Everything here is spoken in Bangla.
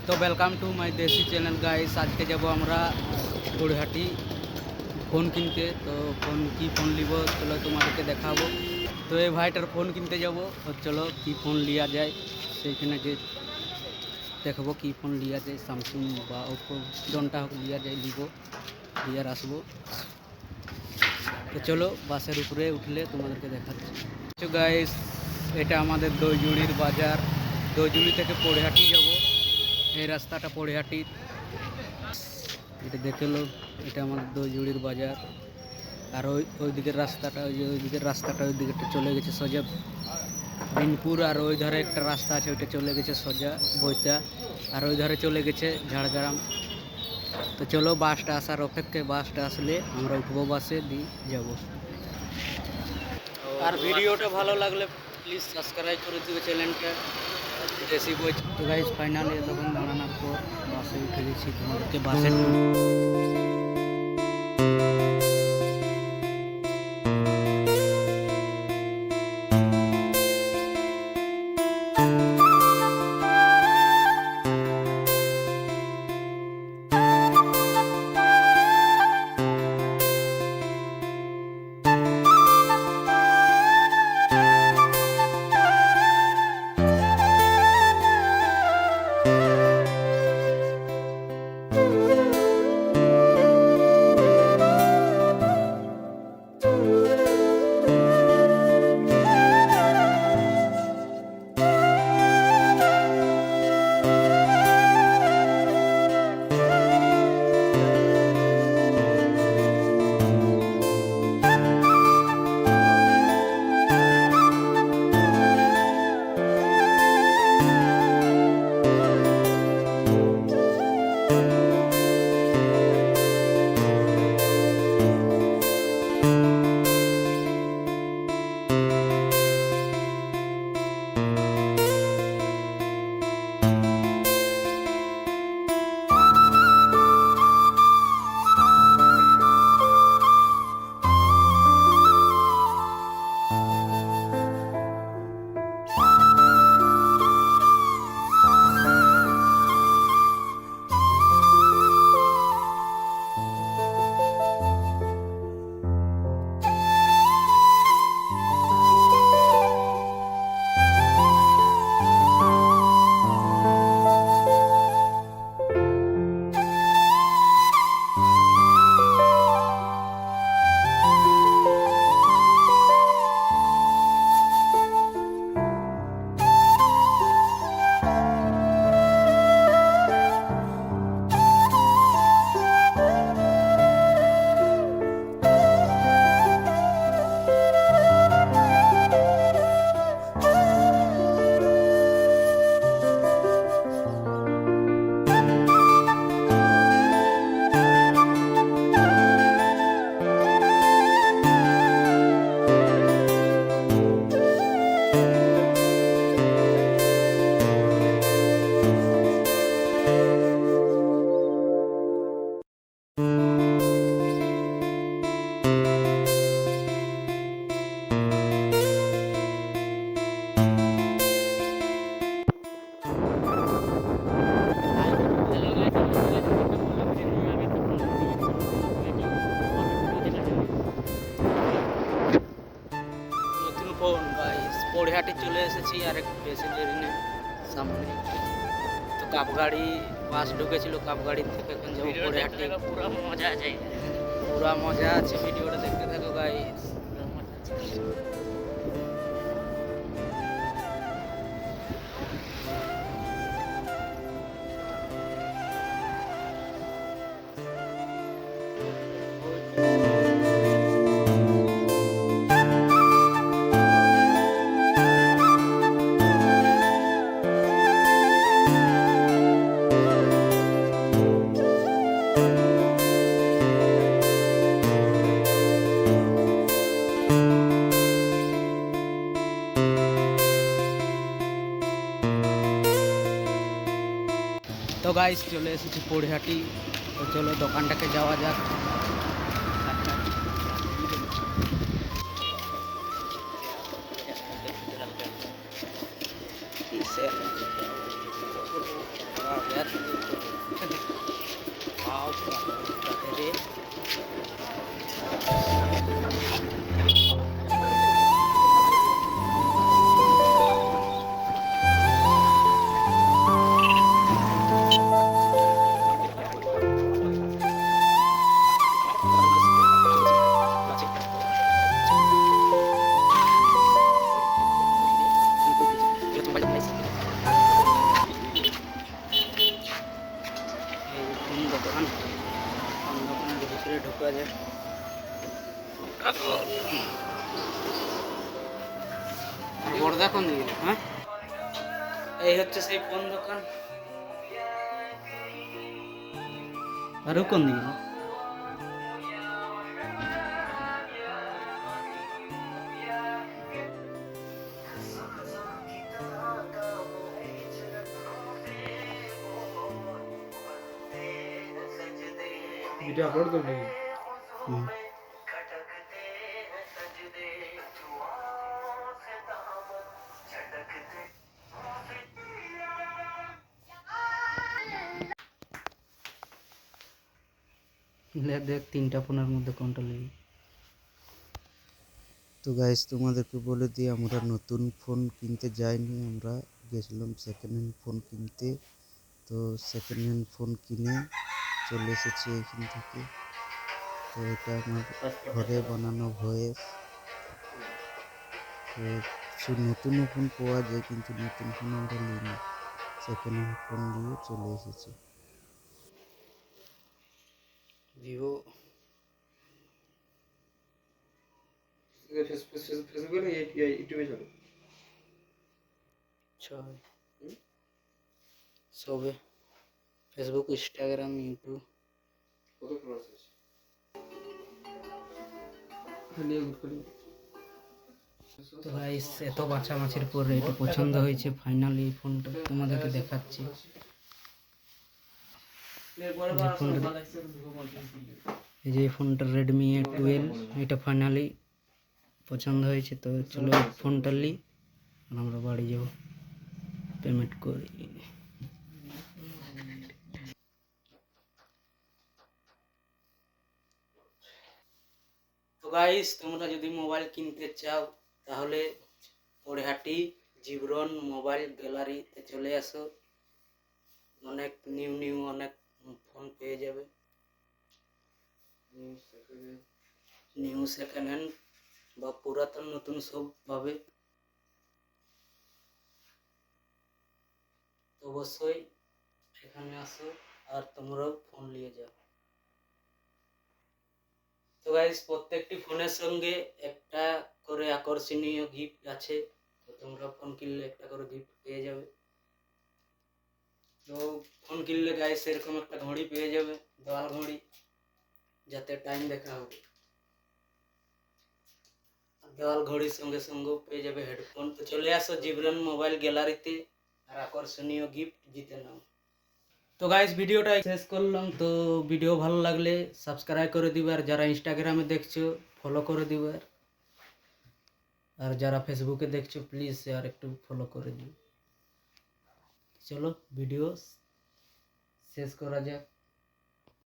তো ওয়েলকাম টু মাই দেশি চ্যানেল গাইস। আজকে যাব আমরা গড়িয়াহাটি ফোন কিনতে। তো কি ফোন নিব চলো তোমাদেরকে দেখাবো। তো এই ভাইটার ফোন কিনতে যাব, তো চলো কি ফোন লিয়া যায় সেইখানে যে দেখবো কি ফোন লিয়া যায়, স্যামসুং বা ওপো যোনটা হোক লিয়া যায়, লিব লিয়ার আসবো। তো চলো বাসের উপরে উঠলে তোমাদেরকে দেখাচ্ছি। তো গাইস এটা আমাদের দইজুড়ির বাজার। দইজুড়ি থেকে পড়িহাটি যাব, এই রাস্তাটা পড়িহাটির। এটা দেখে লো, এটা আমাদের দইজুড়ির বাজার। আর ওই দিকের রাস্তাটা, ওই দিকের রাস্তাটা ওই দিকে চলে গেছে সোজা বিনপুর। আর ওই ধারে একটা রাস্তা আছে, ওইটা চলে গেছে সোজা বইতা। আর ওই ধারে চলে গেছে ঝাড়গ্রাম। তো চলো বাসটা আসার অপেক্ষায়, বাসটা আসলে আমরা উঠবো, বাসে দিয়ে যাব। আর ভিডিওটা ভালো লাগলে প্লিজ সাবস্ক্রাইব করে দিবে চ্যানেলটা দেশি বই। তো গাইজ ফাইনালি তখন দাঁড়ানোর পর বাসে উঠে গেছি, তোমাদেরকে বাসে ফোন গাইস পড়িহাটি চলে এসেছি। আর একটু বেশি দেরি নেই, সামনে তো কাপগাড়ি বাস ঢুকেছিল, কাপগাড়ি থেকে এখন যাবো পড়িহাটি। পুরো মজা আছে, পুরো মজা আছে, ভিডিওটা দেখতে থাকো গাইস। তো গাইস চলে এসেছি পড়িহাটি। তো চলো দোকানটাকে যাওয়া যাক। यार आओ रे দোকানের ভিতরে ঢোকা যায় বড়দা কোন দিকে হ্যাঁ এই হচ্ছে সেই ফোন দোকান আর কোন দিকে वीडियो अपलोड कर देंगे দেখ তিনটা ফোনের মধ্যে কোনটা নেই তো গাইস তোমাদেরকে বলে দিই আমরা নতুন ফোন কিনতে যাইনি, আমরা গেছিলাম সেকেন্ড হ্যান্ড ফোন কিনতে। তো সেকেন্ড হ্যান্ড ফোন কিনে চলে এসেছি এখান থেকে। তো এটা আমার ঘরে বানানো ভয়েস। তো কিছু নতুনও ফোন পাওয়া যায় কিন্তু নতুন ফোন আমরা নিইনি, সেকেন্ড হ্যান্ড ফোন নিয়ে চলে এসেছি। ভিভো फेसबुक पे यूट्यूब पे चलो ছয় সবে ফেসবুক ইনস্টাগ্রাম ইউটিউব কত ফলোয়ার্স আছে খালি গুড করি তো গাইস এত বাছাবাছির পরে এটা পছন্দ হয়েছে ফাইনালি এই ফোনটা তোমাদেরকে দেখাচ্ছি এই যে ফোনটা রেডমি A12 এটা ফাইনালি পছন্দ হয়েছে। তো চলো ফোনটা নিই আর আমরা বাড়ি যাব পেমেন্ট করি। তো গাইস তোমরা যদি মোবাইল কিনতে চাও তাহলে পড়েহাটি জীবরন মোবাইল গ্যালারিতে চলে আসো, অনেক নিউ অনেক ফোন পেয়ে যাবে, নিউ সেকেন্ড হ্যান্ড বা পুরাতন নতুন সব পাবে। তো অবশ্যই এখানে আসো আর তোমরাও ফোন নিয়ে যাও। তো গাইস প্রত্যেকটি ফোনের সঙ্গে একটা করে আকর্ষণীয় গিফট আছে, তো তোমরা ফোন কিনলে একটা করে গিফট পেয়ে যাবে। তো ফোন কিনলে গাইস এরকম একটা ঘড়ি পেয়ে যাবে, দেওয়াল ঘড়ি, যাতে টাইম দেখা হবে। দেওয়াল ঘড়ির সঙ্গে সঙ্গে পেয়ে যাবে হেডফোন। তো চলে আসো জীবরন মোবাইল গ্যালারিতে আর আকর্ষণীয় গিফট জিতে নাও। তো গাইস ভিডিওটা শেষ করলাম। তো ভিডিও ভালো লাগলে সাবস্ক্রাইব করে দিবে, আর যারা ইনস্টাগ্রামে দেখছো ফলো করে দিবে, আর যারা ফেসবুকে দেখছো প্লিজ শেয়ার একটু ফলো করে দিও। চলো ভিডিও শেষ করা যাক।